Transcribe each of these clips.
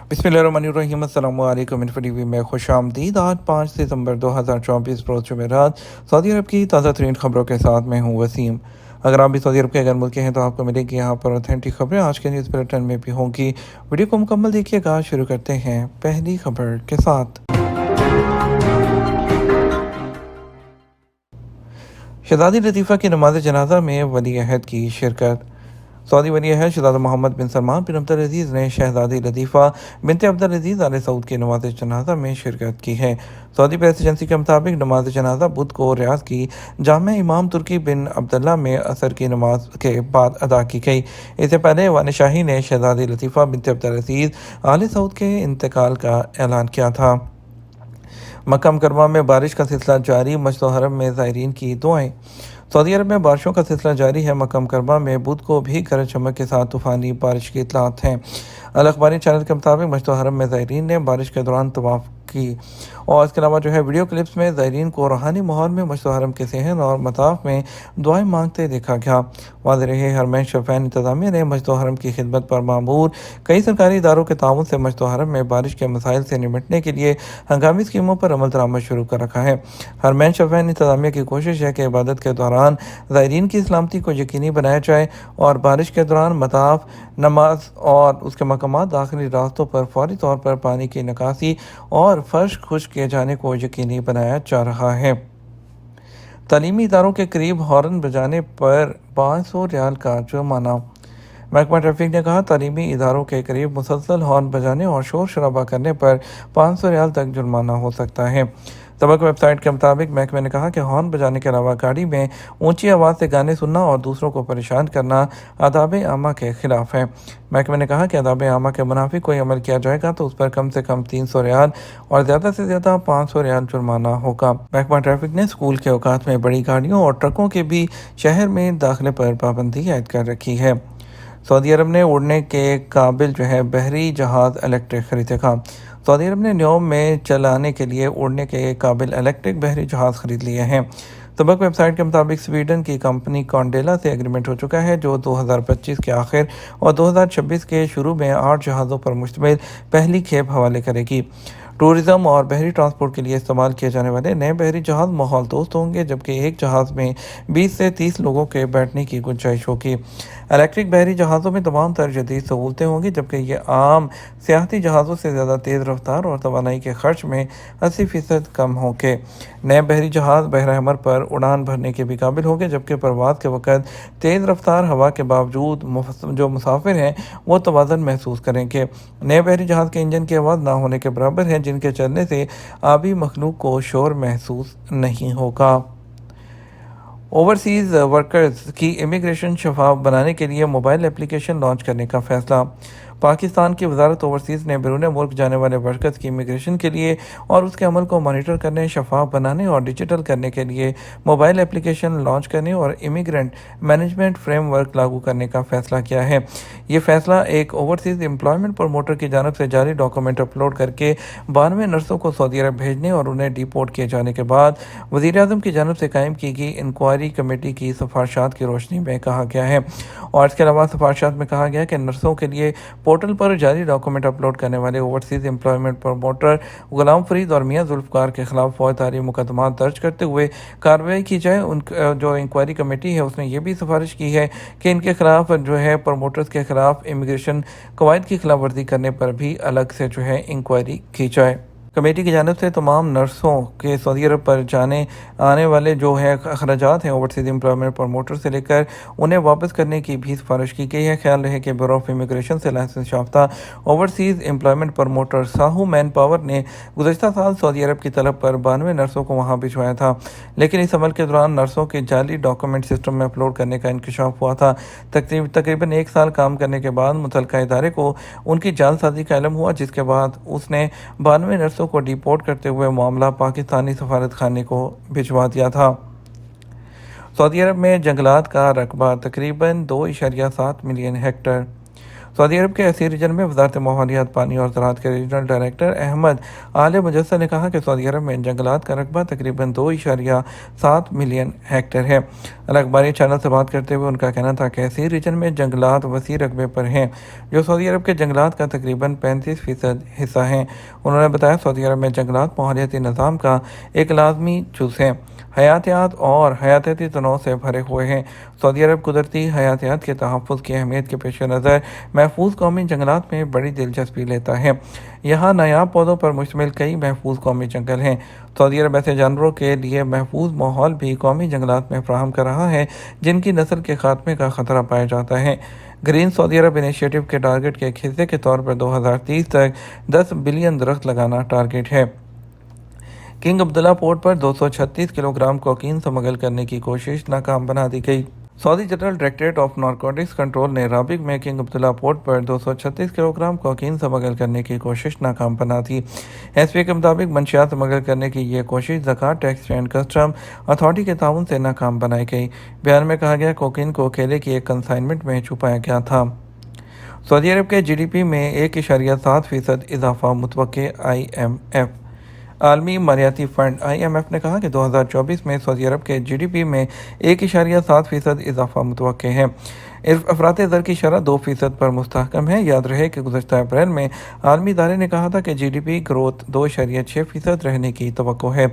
बिस्मिल्लाहिर्रहमानिर्रहीम। अस्सलाम वालेकुम। इन्फो में खुश आमदीद। आज 5 सितंबर 2024 रोज़ जुमेरात सऊदी अरब की ताज़ा तरीन खबरों के साथ मैं हूँ वसीम। अगर आप भी सऊदी अरब के अगर मुल्क के हैं तो आपको मिलेगी यहाँ पर ऑथेंटिक खबरें आज के न्यूज़ बुलेटिन में भी होंगी। वीडियो को मुकम्मल देखिएगा। शुरू करते हैं पहली खबर के साथ। शहज़ादी लतीफ़ा की नमाज जनाजा में वली अहद की शिरकत। सऊदी वली अहद शहज़ादा मोहम्मद बिन सलमान बिन अब्दुल अज़ीज़ ने शहज़ादी लतीफ़ा बिनते अब्दुल अज़ीज़ आले सऊद की नमाज जनाजा में शिरकत की है। सऊदी प्रेस एजेंसी के मुताबिक नमाज जनाजा बुध को रियाद की जामे इमाम तुर्की बिन अब्दुल्ला में असर की नमाज के बाद अदा की गई। इससे पहले वान शाही ने शहज़ादी लतीफ़ा बिनते अब्दुल अज़ीज़ आले सऊद के इंतकाल का ऐलान किया था। मक्का मुकर्रमा में बारिश का सिलसिला जारी। मस्जिद हरम में ज़ायरीन की दुआएं। सऊदी अरब में बारिशों का सिलसिला जारी है। मक्का मुकर्रमा में बुध को भी गरज चमक के साथ तूफ़ानी बारिश की इतलात हैं। अल अखबारी चैनल के मुताबिक मस्जिद हरम में ज़ायरीन ने बारिश के दौरान तवाफ़ की और इसके अलावा वीडियो क्लिप्स में ज़ायरीन को रूहानी माहौल में मस्जिद हरम के सहन और मताफ में दुआएं मांगते देखा गया। वाज़ेह रहे हरमैन शफ़ैन इंतज़ामिया ने मस्जिद हरम की खिदमत पर मामूर कई सरकारी इदारों के ताउन से मस्जिद हरम में बारिश के मसाइल से निमटने के लिए हंगामी स्कीमों पर अमल दरामद शुरू कर रखा है। हरमैन शफ़ैन इंतज़ामिया की कोशिश है कि इबादत के दौरान ज़ायरीन की सलामती को यकीनी बनाया जाए और बारिश के दौरान मताफ, नमाज और उसके मकामात दाखिली रास्तों पर फौरी तौर पर पानी की निकासी और फर्श खुश्क किए जाने को यकीनी बनाया जा रहा है। तालीमी इदारों के करीब हॉर्न बजाने पर 500 रियाल का जुर्माना। महकमा ट्रैफिक ने कहा तालीमी इदारों के करीब मुसलसल हॉर्न बजाने और शोर शराबा करने पर 500 रियाल तक जुर्माना हो सकता है। सबक वेबसाइट के मुताबिक महकमे ने कहा कि हॉर्न बजाने के अलावा गाड़ी में ऊंची आवाज़ से गाने सुनना और दूसरों को परेशान करना आदाब आमा के खिलाफ है। महकमे ने कहा कि आदाब आमा के मुनाफिक कोई अमल किया जाएगा तो उस पर कम से कम 300 रियाल और ज़्यादा से ज़्यादा 500 रियाल जुर्माना होगा। महकमा ट्रैफिक ने स्कूल के औकात में बड़ी गाड़ियों और ट्रकों के भी शहर में दाखिले पर पाबंदी आयद कर रखी है। सऊदी अरब ने उड़ने के काबिल बहरी जहाज़ इलेक्ट्रिक खरीदेगा। सऊदी अरब ने न्योम में चलाने के लिए उड़ने के काबिल इलेक्ट्रिक बहरी जहाज़ खरीद लिए हैं। सबक वेबसाइट के मुताबिक स्वीडन की कंपनी कॉन्डेला से एग्रीमेंट हो चुका है जो 2025 के आखिर और 2026 के शुरू में 8 जहाज़ों पर मुश्तमिल पहली खेप हवाले करेगी। टूरिज़्म और बहरी ट्रांसपोर्ट के लिए इस्तेमाल किए जाने वाले नए बहरी जहाज़ माहौल दोस्त होंगे जबकि एक जहाज़ में 20 से 30 लोगों के बैठने की गुंजाइश होगी। इलेक्ट्रिक बहरी जहाज़ों में तमाम तर जदीद सहूलतें होंगी जबकि ये आम सियाहती जहाज़ों से ज़्यादा तेज़ रफ्तार और तवानाई के खर्च में 80% कम होंगे। नए बहरी जहाज़ बहर अहमर पर उड़ान भरने के भी काबिल होंगे जबकि परवाज़ के वक़्त तेज़ रफ्तार हवा के बावजूद जो मुसाफिर हैं वो तवाज़न महसूस करेंगे। नए बहरी जहाज़ के इंजन की आवाज़ ना होने के बराबर है जिनके चलने से आबी मखलूक को शोर महसूस नहीं होगा। ओवरसीज़ वर्कर्स की इमिग्रेशन शफाफ बनाने के लिए मोबाइल एप्लीकेशन लॉन्च करने का फैसला। पाकिस्तान की वजारत ओवरसीज़ ने बैरून मुल्क जाने वाले वर्कर्स की इमिग्रेशन के लिए और उसके अमल को मॉनिटर करने, शफाफ बनाने और डिजिटल करने के लिए मोबाइल एप्लीकेशन लॉन्च करने और इमिग्रेंट मैनेजमेंट फ्रेमवर्क लागू करने का फैसला किया है। ये फैसला एक ओवरसीज़ एम्प्लॉयमेंट प्रमोटर की जानब से जारी डॉक्यूमेंट अपलोड करके 92 नर्सों को सऊदी अरब भेजने और उन्हें डिपोर्ट किए जाने के बाद वज़ीर-ए-आज़म की जानब से कायम की गई इंक्वायरी कमेटी की सिफारिशात की रोशनी में कहा गया है। और इसके अलावा सिफारिशात में कहा गया कि नर्सों के लिए पोर्टल पर जारी डॉक्यूमेंट अपलोड करने वाले overseas employment promoter Ghulam Farid और मियां जुल्फ़कार के खिलाफ फौजदारी मुकदमा दर्ज करते हुए कार्रवाई की जाए। जो इंक्वायरी कमेटी है उसने ये भी सिफारिश की है कि इनके खिलाफ प्रमोटर्स के खिलाफ इमिग्रेशन कवायद की खिलाफ वर्जी करने पर भी अलग से इंक्वायरी की जाए। कमेटी की जानब से तमाम नर्सों के सऊदी अरब पर जाने आने वाले अखराजात हैं ओवरसीज़ एम्प्लॉयमेंट प्रमोटर से लेकर उन्हें वापस करने की भी सिफारिश की गई है। ख्याल रहे कि ब्यूरो ऑफ इमिग्रेशन से लाइसेंस याफ्ता overseas employment promoter Sahu man power ने गुज़श्ता साल सऊदी अरब की तलब पर 92 नर्सों को वहाँ भिजवाया था, लेकिन इस अमल के दौरान नर्सों के जाली डॉक्यूमेंट सिस्टम में अपलोड करने का इंकशाफ हुआ था। तकरीबन 1 साल काम करने के बाद मुतलका इदारे को उनकी जालसाजी का इल्म हुआ जिसके बाद उसने 92 नर्सों को डिपोर्ट करते हुए मामला पाकिस्तानी सफारत खाने को भिजवा दिया था। सऊदी अरब में जंगलात का रकबा तकरीबन 2.7 मिलियन हेक्टेयर। सऊदी अरब के ऐसी रीजन में वजारत माहौलियात, पानी और ज़राअत के रीजनल डायरेक्टर अहमद आल मुजस्सर ने कहा कि सऊदी अरब में जंगलात का रकबा तकरीबन 2.7 मिलियन हेक्टेयर है। अल अखबारी चैनल से बात करते हुए उनका कहना था कि ऐसी रीजन में जंगलात वसी रकबे पर हैं, जो सऊदी अरब के जंगलात का तकरीबन 35% हिस्सा हैं। उन्होंने बताया सऊदी अरब में जंगलात माहौलियाती निज़ाम का एक लाजमी जुज़ है, हयातियात और हयातियाती तनों से भरे हुए हैं। सऊदी अरब कुदरती हयातियात के तहफ़्फ़ुज़ की अहमियत के पेश नज़र महफूज कौमी जंगलात में बड़ी दिलचस्पी लेता है। यहाँ नायाब पौधों पर मुश्तमिल कई महफूज कौमी जंगल हैं। सऊदी अरब ऐसे जानवरों के लिए महफूज माहौल भी कौमी जंगलात में फराहम कर रहा है जिनकी नस्ल के खात्मे का खतरा पाया जाता है। ग्रीन सऊदी अरब इनिशिएटिव के टारगेट के एक हिस्से के तौर पर 2030 तक 10 बिलियन दरख्त लगाना टारगेट है। किंग अब्दुल्ला पोर्ट पर 236 किलोग्राम कोकीन स्मगल करने की कोशिश नाकाम बना दी गई। Saudi general directorate of narcotics control ने राबिक में किंग अब्दुल्ला पोर्ट पर 236 किलोग्राम कोकीन स्मगल करने की कोशिश नाकाम बना दी। एसपी के मुताबिक मंशियात स्मगल करने की यह कोशिश ज़कात टैक्स एंड कस्टम अथॉरिटी के ताउन से नाकाम बनाई गई। बयान में कहा गया कोकीन को केले की एक कंसाइनमेंट में छुपाया गया था। सऊदी अरब के GDP में 1.7% इजाफा मुतवक्के। IMF आलमी मालियाती फ़ंड IMF ने कहा कि 2024 में सऊदी अरब के GDP में 1.7% इजाफा मुतवक्के है। अफरात ज़र की शरह 2% पर मुस्तहकम है। याद रहे कि गुज़श्ता अप्रैल में आलमी इदारे ने कहा था कि GDP ग्रोथ 2.6% रहने की तवक्को है।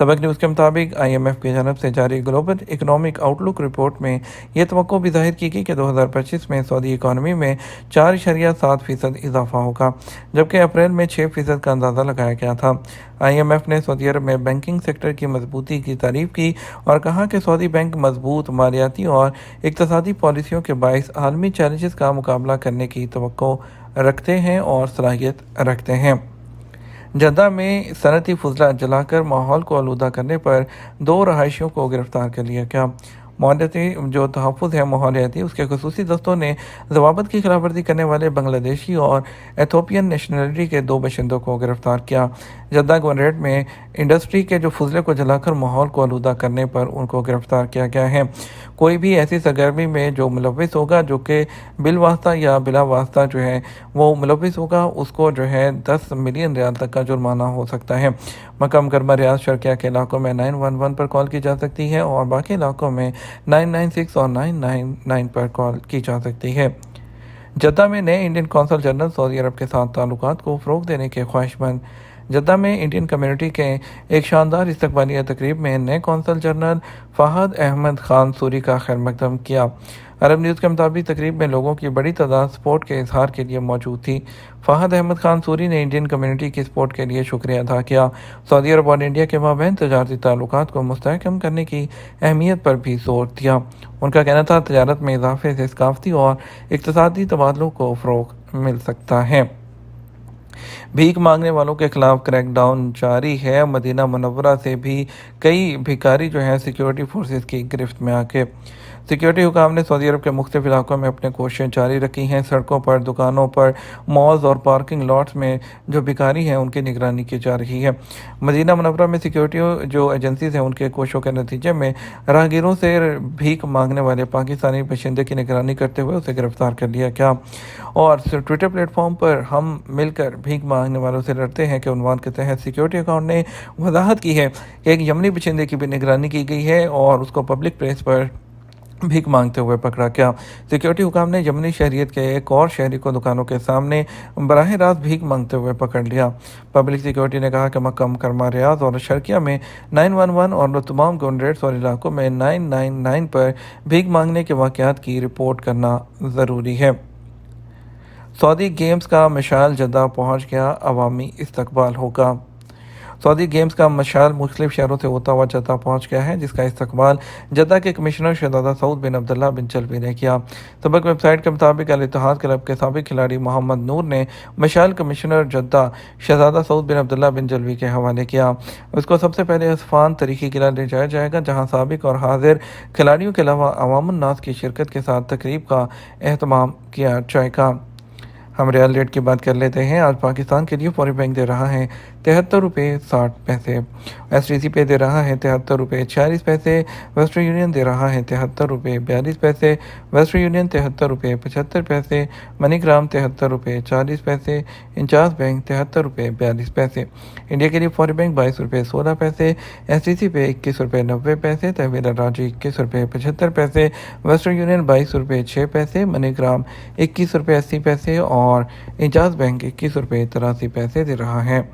सबक न्यूज़ के मुताबिक IMF की जानब से जारी ग्लोबल इकनॉमिक आउटलुक रिपोर्ट में यह तवक्को भी ज़ाहिर की गई कि 2025 में सऊदी इकानमी में 4.7% इजाफा होगा, जबकि अप्रैल में 6% का अंदाज़ा लगाया गया था। IMF ने सऊदी अरब में बैंकिंग सेक्टर की मजबूती की तारीफ की और कहा कि सऊदी बैंक मजबूत मालियाती और इक़्तिसादी पॉलिसियों के बाइस आलमी चैलेंजेस का मुकाबला करने की तवक्को रखते हैं और सलाहियत रखते हैं। जद्दा में सनती फुजला जलाकर माहौल को आलूदा करने पर 2 रहायशियों को गिरफ्तार कर लिया गया। माहौलियाती जो तहफ़्फ़ुज़ है माहौलियाती, उसके ख़ुसूसी दस्तों ने ज़वाबत की खिलाफवर्जी करने वाले बांग्लादेशी और एथोपियन नेशनलिटी के 2 बशिंदों को गिरफ्तार किया। जद्दा गवर्नरेट में इंडस्ट्री के जो फुजले को जलाकर माहौल को आलूदा करने पर उनको गिरफ्तार किया गया है। कोई भी ऐसी सरगर्मी में जो मुलव्विस होगा, जो कि बिलवास्ता या बिला वास्ता जो है वो मुलव्विस होगा, उसको जो है 10 मिलियन रियाल तक का जुर्माना हो सकता है। मक्का मुकर्रमा रियाद शर्किया के इलाकों में 911 पर कॉल की जा सकती है और बाकी इलाकों में 996 और 999 पर कॉल की जा सकती है। जद्दा में नए इंडियन कौंसल जनरल सऊदी अरब के साथ ताल्लुकात को फ़रोग़ देने के ख्वाहिशमंद। जद्दा में इंडियन कम्युनिटी के एक शानदार इस्तकबालिया तकरीब में नए कौंसल जनरल फ़हद अहमद खान सूरी का खैर मकदम किया। अरब न्यूज़ के मुताबिक तकरीब में लोगों की बड़ी तादाद सपोर्ट के इजहार के लिए मौजूद थी। फ़हद अहमद खान सूरी ने इंडियन कम्युनिटी की सपोर्ट के लिए शुक्रिया अदा किया। सऊदी अरब और इंडिया के माबैन तजारती ताल्लुकात को मुस्तहकम करने की अहमियत पर भी जोर दिया। उनका कहना था तजारत में इजाफे से सकाफती और इक़्तिसादी तबादलों को फ़रोग़ मिल सकता है। भीख मांगने वालों के खिलाफ क्रैकडाउन जारी है। मदीना मुनव्वरा से भी कई भिखारी जो हैं सिक्योरिटी फोर्सेस की गिरफ्त में आके सिक्योरिटी हुकाम ने सऊदी अरब के मुख्तलिफ इलाकों में अपने कोशिशें जारी रखी हैं। सड़कों पर, दुकानों पर, मॉल्स और पार्किंग लॉट्स में जो भिखारी हैं उनकी निगरानी की जा रही है। मदीना मुनव्वरा में सिक्योरिटी जो एजेंसीज हैं उनके कोशिशों के नतीजे में राहगीरों से भीख मांगने वाले पाकिस्तानी बशिंदे की निगरानी करते हुए उसे गिरफ्तार कर लिया गया। और ट्विटर प्लेटफॉर्म पर हम मिलकर भीख मांगने वालों से लड़ते हैं के उन्वान के तहत सिक्योरिटी अकाउंट ने वजाहत की है कि एक यमनी बशिंदे की भी निगरानी की गई है और उसको पब्लिक प्लेस पर भीख मांगते हुए पकड़ा गया। सिक्योरिटी हुकाम ने यमनी शहरियत के एक और शहरी को दुकानों के सामने बराह रास्त भीख मांगते हुए पकड़ लिया। पब्लिक सिक्योरिटी ने कहा कि मक्का मुकर्रमा रियाद और शर्किया में 911 और तमाम गवर्नरेट्स और इलाकों में 999 पर भीख मांगने के वाक़यात की रिपोर्ट करना ज़रूरी है। सऊदी गेम्स का मशाल जद्दा पहुँच गया, अवामी इस्तकबाल होगा। सऊदी गेम्स का मशाल मुख्तलिफ शहरों से होता हुआ जद्दा पहुँच गया है, जिसका इस्तकबाल जद्दा के कमिश्नर शहजादा सऊद बिन अब्दुल्ला बिन जलवी ने किया। सबक वेबसाइट के मुताबिक अल इत्तेहाद क्लब के साबिक खिलाड़ी मोहम्मद नूर ने मशाल कमिश्नर जद्दा शहजादा सऊद बिन अब्दुल्ला बिन जलवी के हवाले किया। उसको सबसे पहले असफान तारीखी किला ले जाया जाएगा, जहाँ साबिक और हाजिर खिलाड़ियों के अलावा अवामुन नास की शिरकत के साथ तकरीब का एहतमाम किया जाएगा। हम रियल रेट की बात कर लेते हैं। आज पाकिस्तान के लिए फॉरेन बैंक दे रहा है 73 रुपये 60 पैसे, STC पे दे रहा है 73 रुपये 46 पैसे, वेस्टर्न यूनियन दे रहा है 73 रुपये 42 पैसे, वेस्टर्न यूनियन 73 रुपये 75 पैसे, मनीग्राम 73 रुपये 40 पैसे, इंचार्ज बैंक 73 रुपये 42 पैसे। इंडिया के लिए फॉरेन बैंक 22 रुपये 16 पैसे, STC पे 21 रुपये 90 पैसे, तहवील राजी 21 रुपये 75 पैसे, वेस्टर्न यूनियन 22 रुपये 6 पैसे, मनीग्राम 21 रुपये 80 पैसे और इंचार्ज बैंक 21 रुपये 83 पैसे दे रहा है।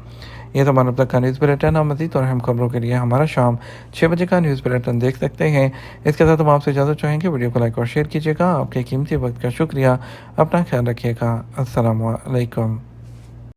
ये तो हमारा अब तक का न्यूज़ बुलेटिन। आप मज़ीद और अहम खबरों के लिए हमारा शाम 6 बजे का न्यूज़ बुलेटिन देख सकते हैं। इसके साथ हम आपसे इजाज़त चाहेंगे। वीडियो को लाइक और शेयर कीजिएगा। आपके कीमती वक्त का शुक्रिया। अपना ख्याल रखिएगा। अस्सलाम वालेकुम।